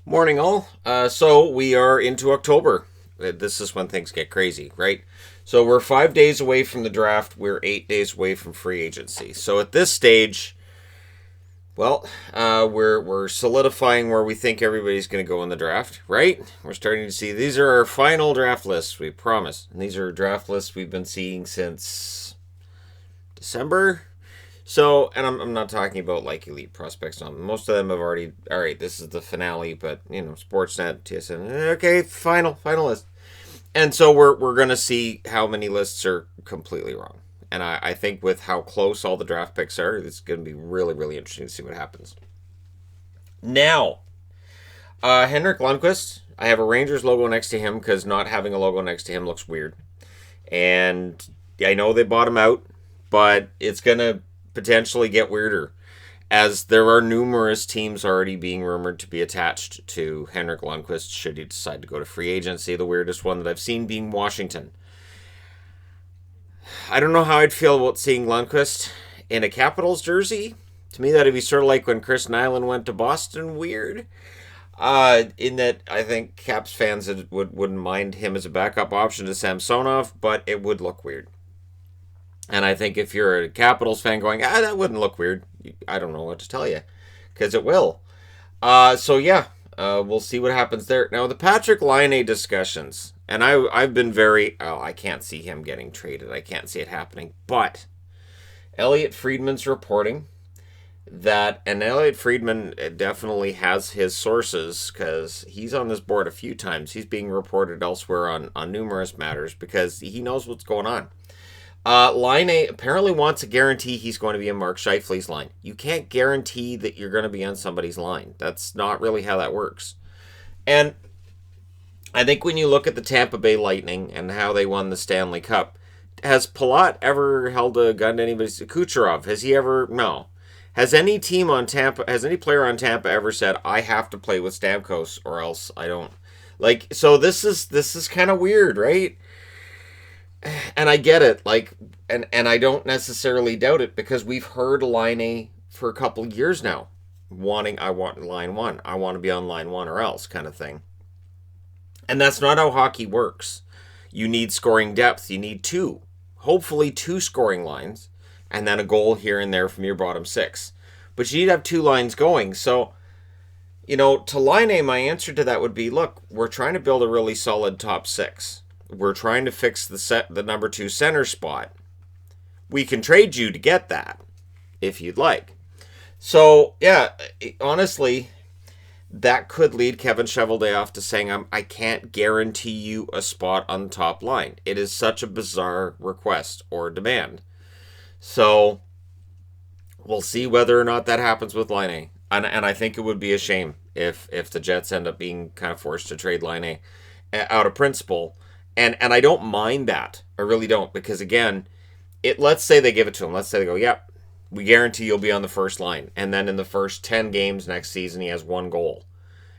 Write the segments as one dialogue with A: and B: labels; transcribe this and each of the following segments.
A: Morning, all. So we are into October. This is when things get crazy, right? So we're 5 days away from the draft. We're 8 days away from free agency. So at this stage, we're solidifying where we think everybody's going to go in the draft, right? We're starting to see these are our final draft lists. We promise, and these are draft lists we've been seeing since December. So, and I'm not talking about like elite prospects. Most of them have already. All right, this is the finale, but Sportsnet, TSN. Okay, final list. And so we're gonna see how many lists are completely wrong. And I think with how close all the draft picks are, it's going to be really, really interesting to see what happens. Now, Henrik Lundqvist, I have a Rangers logo next to him because not having a logo next to him looks weird. And I know they bought him out, but it's going to potentially get weirder as there are numerous teams already being rumored to be attached to Henrik Lundqvist should he decide to go to free agency. The weirdest one that I've seen being Washington. I don't know how I'd feel about seeing Lundqvist in a Capitals jersey. To me, that'd be sort of like when Chris Nyland went to Boston. Weird. In that, I think Caps fans wouldn't mind him as a backup option to Samsonov, but it would look weird. And I think if you're a Capitals fan going, that wouldn't look weird, I don't know what to tell you, because it will. We'll see what happens there. Now, the Patrik Laine discussions, and I've been I can't see him getting traded. I can't see it happening. But Elliot Friedman's reporting that, and Elliot Friedman definitely has his sources because he's on this board a few times. He's being reported elsewhere on numerous matters because he knows what's going on. Laine apparently wants a guarantee he's going to be in Mark Scheifele's line. You can't guarantee that you're going to be on somebody's line. That's not really how that works. And I think when you look at the Tampa Bay Lightning and how they won the Stanley Cup, has Palat ever held a gun to anybody's? Kucherov, has he ever? No. Has any player on Tampa ever said, I have to play with Stamkos or else I don't? So this is kind of weird, right? And I get it, and I don't necessarily doubt it because we've heard Laine for a couple of years now, I want line one, I want to be on line one or else kind of thing. And that's not how hockey works. You need scoring depth. You need hopefully two scoring lines, and then a goal here and there from your bottom six. But you need to have two lines going. So, to Laine, my answer to that would be, look, we're trying to build a really solid top six. We're trying to fix the number 2 center spot. We can trade you to get that, if you'd like. So, yeah, honestly, that could lead Kevin Cheveldayoff to saying, I can't guarantee you a spot on the top line. It is such a bizarre request or demand. So, we'll see whether or not that happens with Laine. And I think it would be a shame if the Jets end up being kind of forced to trade Laine out of principle. And I don't mind that. I really don't. Because, again, let's say they give it to him. Let's say they go, yep, we guarantee you'll be on the first line. And then in the first 10 games next season, he has 1 goal.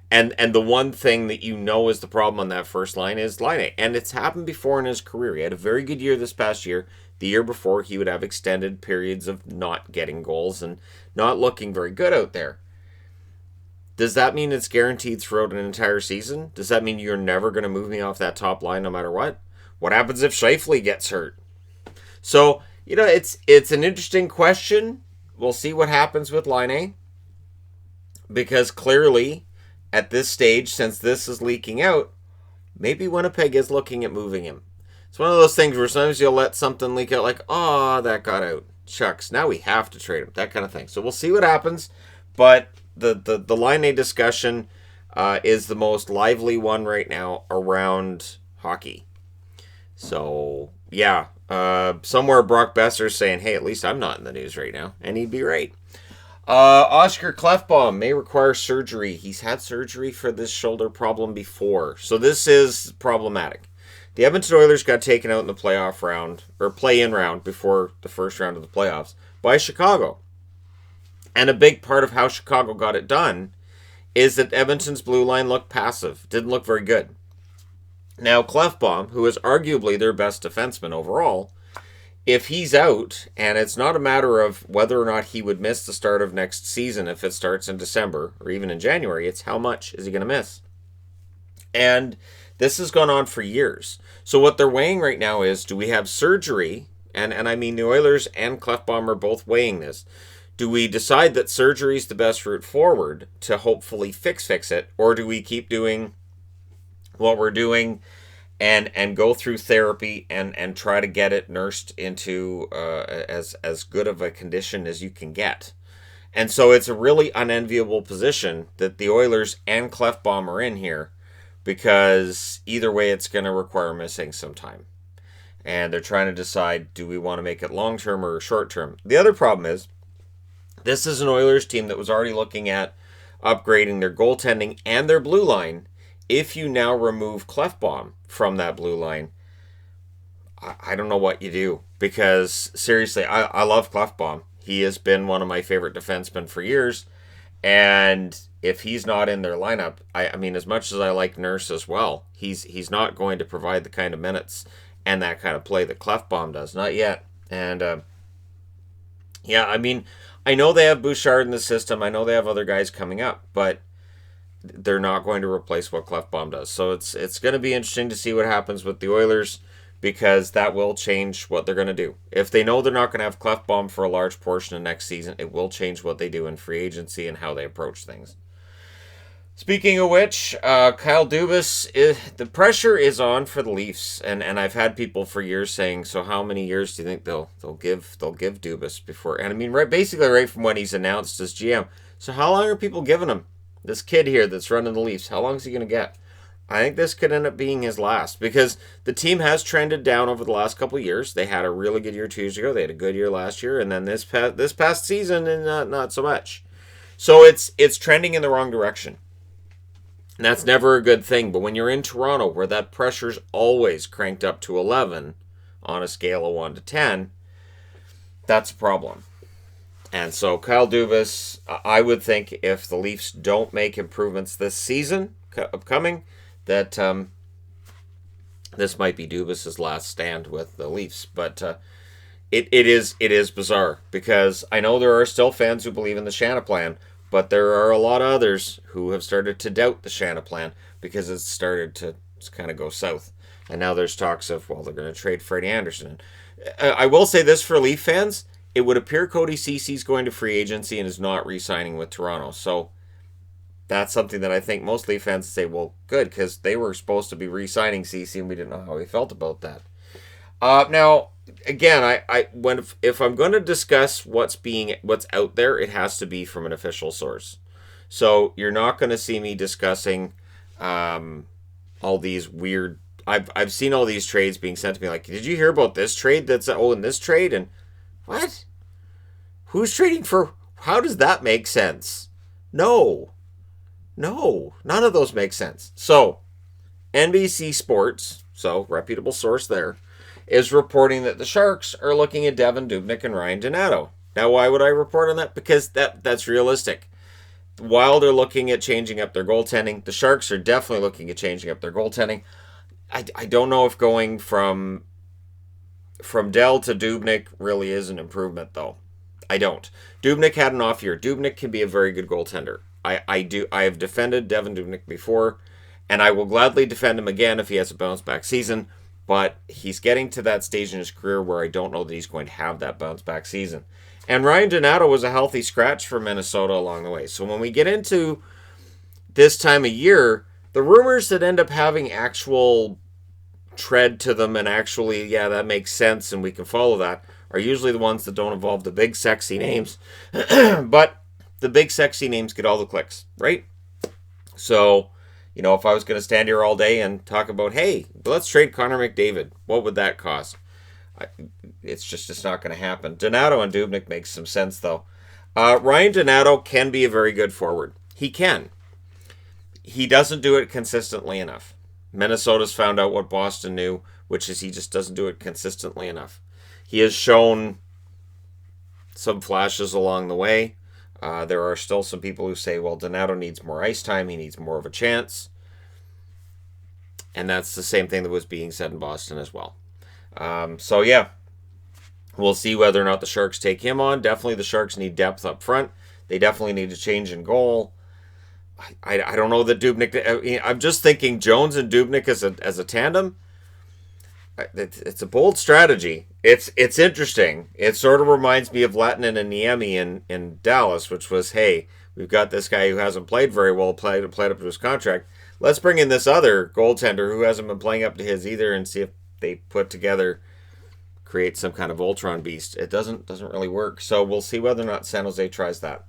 A: And the one thing that is the problem on that first line is Laine. And it's happened before in his career. He had a very good year this past year. The year before, he would have extended periods of not getting goals and not looking very good out there. Does that mean it's guaranteed throughout an entire season? Does that mean you're never going to move me off that top line no matter what? What happens if Scheifele gets hurt? So, it's an interesting question. We'll see what happens with Laine. Because clearly, at this stage, since this is leaking out, maybe Winnipeg is looking at moving him. It's one of those things where sometimes you'll let something leak out like, that got out. Shucks, now we have to trade him. That kind of thing. So we'll see what happens. But the Laine discussion is the most lively one right now around hockey. So, yeah. Somewhere Brock Besser's saying, hey, at least I'm not in the news right now. And he'd be right. Oscar Klefbom may require surgery. He's had surgery for this shoulder problem before. So this is problematic. The Edmonton Oilers got taken out in the playoff round, or play-in round before the first round of the playoffs, by Chicago. And a big part of how Chicago got it done is that Edmonton's blue line looked passive. Didn't look very good. Now, Klefbom, who is arguably their best defenseman overall, If he's out, and it's not a matter of whether or not he would miss the start of next season if it starts in December or even in January, it's how much is he going to miss. And this has gone on for years. So what they're weighing right now is, do we have surgery? And I mean, the Oilers and Klefbom are both weighing this. Do we decide that surgery is the best route forward to hopefully fix it? Or do we keep doing what we're doing and go through therapy and try to get it nursed into as good of a condition as you can get? And so it's a really unenviable position that the Oilers and Klefbom are in here, because either way it's going to require missing some time. And they're trying to decide, do we want to make it long-term or short-term? The other problem is, this is an Oilers team that was already looking at upgrading their goaltending and their blue line. If you now remove Klefbom from that blue line, I don't know what you do. Because, seriously, I love Klefbom. He has been one of my favorite defensemen for years. And if he's not in their lineup, I mean, as much as I like Nurse as well, he's not going to provide the kind of minutes and that kind of play that Klefbom does. Not yet. And, yeah, I mean, I know they have Bouchard in the system. I know they have other guys coming up. But they're not going to replace what Klefbom does. So it's going to be interesting to see what happens with the Oilers, because that will change what they're going to do. If they know they're not going to have Klefbom for a large portion of next season, it will change what they do in free agency and how they approach things. Speaking of which, Kyle Dubas, the pressure is on for the Leafs, and I've had people for years saying, so how many years do you think they'll give Dubas before? And I mean, basically right from when he's announced as GM. So how long are people giving him? This kid here that's running the Leafs, how long is he going to get? I think this could end up being his last, because the team has trended down over the last couple of years. They had a really good year 2 years ago. They had a good year last year, and then this past season, and not so much. So it's trending in the wrong direction. And that's never a good thing. But when you're in Toronto, where that pressure's always cranked up to 11 on a scale of 1 to 10, that's a problem. And so Kyle Dubas, I would think if the Leafs don't make improvements this season upcoming, that this might be Dubas' last stand with the Leafs. But it is bizarre, because I know there are still fans who believe in the Shannon plan, but there are a lot of others who have started to doubt the Shannon plan, because it's started to kind of go south. And now there's talks of, well, they're going to trade Freddie Anderson. I will say this for Leaf fans. It would appear Cody Ceci's going to free agency and is not re-signing with Toronto. So that's something that I think most Leaf fans say, well, good, because they were supposed to be re-signing Ceci and we didn't know how we felt about that. Now, again, if I'm going to discuss what's out there, it has to be from an official source. So you're not going to see me discussing all these weird. I've seen all these trades being sent to me. Like, did you hear about this trade? In this trade, and what? Who's trading for? How does that make sense? No, none of those make sense. So, NBC Sports, so reputable source there, is reporting that the Sharks are looking at Devan Dubnyk and Ryan Donato. Now, why would I report on that? Because that's realistic. While they're looking at changing up their goaltending, the Sharks are definitely looking at changing up their goaltending. I don't know if going from Dell to Dubnyk really is an improvement, though. I don't. Dubnyk had an off year. Dubnyk can be a very good goaltender. I have defended Devan Dubnyk before, and I will gladly defend him again if he has a bounce back season. But he's getting to that stage in his career where I don't know that he's going to have that bounce back season. And Ryan Donato was a healthy scratch for Minnesota along the way. So when we get into this time of year, the rumors that end up having actual tread to them and actually, yeah, that makes sense and we can follow that, are usually the ones that don't involve the big sexy names. But the big sexy names get all the clicks, right? So, if I was going to stand here all day and talk about, hey, let's trade Connor McDavid, what would that cost? It's not going to happen. Donato and Dubnyk makes some sense, though. Ryan Donato can be a very good forward. He can. He doesn't do it consistently enough. Minnesota's found out what Boston knew, which is he just doesn't do it consistently enough. He has shown some flashes along the way. There are still some people who say, well, Donato needs more ice time. He needs more of a chance. And that's the same thing that was being said in Boston as well. So, yeah. We'll see whether or not the Sharks take him on. Definitely the Sharks need depth up front. They definitely need a change in goal. I don't know that Dubnyk. I'm just thinking Jones and Dubnyk as a tandem. It's a bold strategy. It's interesting. It sort of reminds me of Latin and Niemi in Dallas, which was, hey, we've got this guy who hasn't played very well, played up to his contract. Let's bring in this other goaltender who hasn't been playing up to his either, and see if they put together, create some kind of Ultron beast. It doesn't really work. So we'll see whether or not San Jose tries that.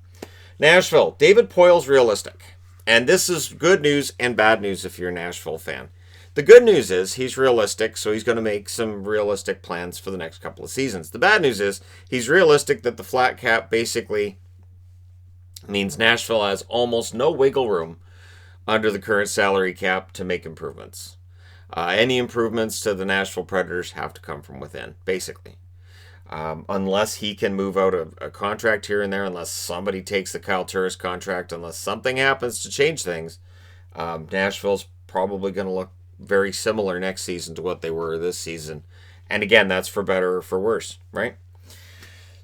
A: Nashville. David Poyle's realistic. And this is good news and bad news if you're a Nashville fan. The good news is he's realistic, so he's going to make some realistic plans for the next couple of seasons. The bad news is he's realistic that the flat cap basically means Nashville has almost no wiggle room under the current salary cap to make improvements. Any improvements to the Nashville Predators have to come from within, basically. Unless he can move out a contract here and there, unless somebody takes the Kyle Turris contract, unless something happens to change things, Nashville's probably going to look very similar next season to what they were this season. And again, that's for better or for worse, right?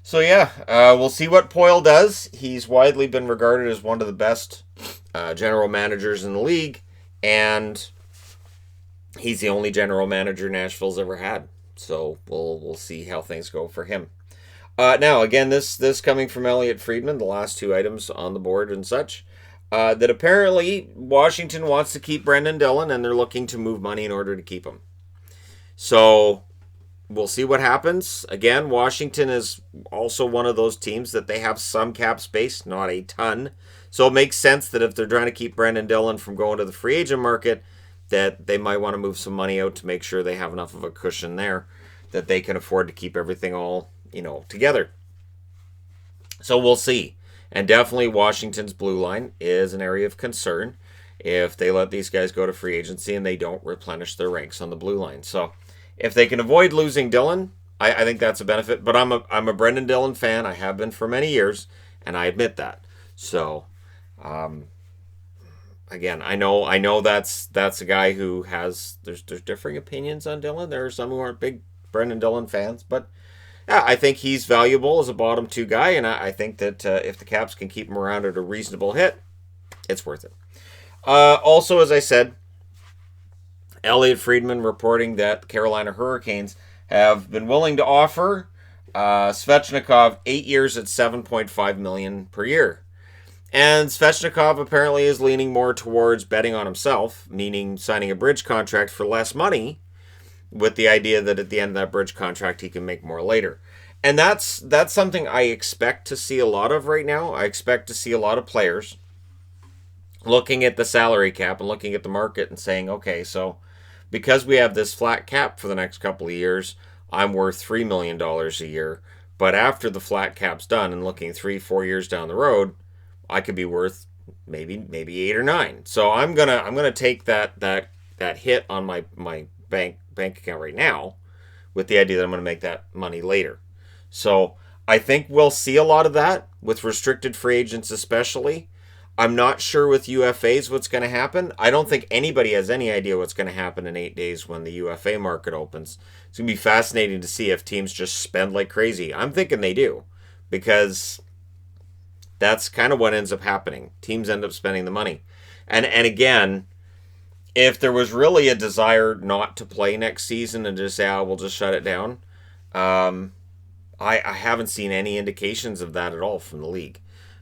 A: So yeah, we'll see what Poyle does. He's widely been regarded as one of the best general managers in the league, and he's the only general manager Nashville's ever had. So we'll see how things go for him. Now, again, this coming from Elliot Friedman, the last two items on the board and such, that apparently Washington wants to keep Brendan Dillon, and they're looking to move money in order to keep him. So we'll see what happens. Again, Washington is also one of those teams that they have some cap space, not a ton. So it makes sense that if they're trying to keep Brendan Dillon from going to the free agent market, that they might want to move some money out to make sure they have enough of a cushion there that they can afford to keep everything all, together. So we'll see. And definitely Washington's blue line is an area of concern if they let these guys go to free agency and they don't replenish their ranks on the blue line. So if they can avoid losing Dillon, I think that's a benefit. But I'm a Brendan Dillon fan. I have been for many years, and I admit that. So again, I know that's a guy who has there's differing opinions on Dillon. There are some who aren't big Brendan Dillon fans, but yeah, I think he's valuable as a bottom two guy, and I think that if the Caps can keep him around at a reasonable hit, it's worth it. Also, as I said, Elliot Friedman reporting that the Carolina Hurricanes have been willing to offer Svechnikov 8 years at $7.5 million per year. And Svechnikov apparently is leaning more towards betting on himself, meaning signing a bridge contract for less money, with the idea that at the end of that bridge contract he can make more later. And that's something I expect to see a lot of right now. I expect to see a lot of players looking at the salary cap and looking at the market and saying, okay, so because we have this flat cap for the next couple of years, I'm worth $3 million a year. But after the flat cap's done and looking 3-4 years down the road, I could be worth maybe 8 or 9. So I'm gonna take that hit on my bank account right now with the idea that I'm going to make that money later. So I think we'll see a lot of that with restricted free agents especially. I'm not sure with UFAs what's going to happen. I don't think anybody has any idea what's going to happen in 8 days when the UFA market opens. It's going to be fascinating to see if teams just spend like crazy. I'm thinking they do, because that's kind of what ends up happening. Teams end up spending the money. And again, if there was really a desire not to play next season and just say, we'll just shut it down, I haven't seen any indications of that at all from the league.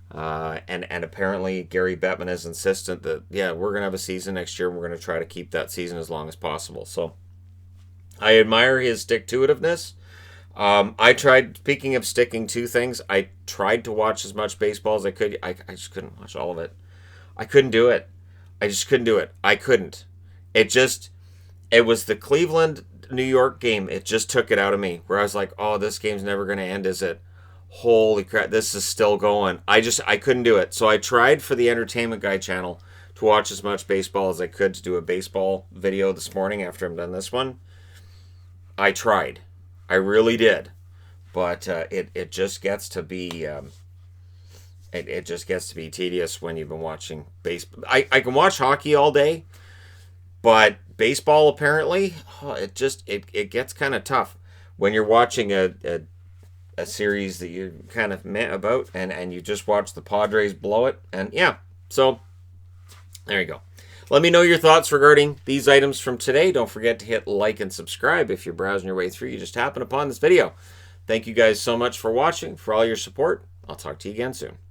A: And apparently Gary Bettman is insistent that, yeah, we're going to have a season next year and we're going to try to keep that season as long as possible. So I admire his stick-to-itiveness. I tried, speaking of sticking to things, I tried to watch as much baseball as I could. I just couldn't watch all of it. I couldn't do it. I just couldn't do it. I couldn't. It was the Cleveland-New York game. It just took it out of me, where I was like, oh, this game's never going to end, is it? Holy crap, this is still going. I couldn't do it. So I tried for the Entertainment Guy channel to watch as much baseball as I could to do a baseball video this morning after I'm done this one. I tried. I really did. But it just gets to be... It just gets to be tedious when you've been watching baseball. I can watch hockey all day, but baseball apparently, it gets kind of tough when you're watching a a series that you're kind of meh about, and you just watched the Padres blow it. And yeah, so there you go. Let me know your thoughts regarding these items from today. Don't forget to hit like and subscribe if you're browsing your way through. You just happen upon this video. Thank you guys so much for watching, for all your support. I'll talk to you again soon.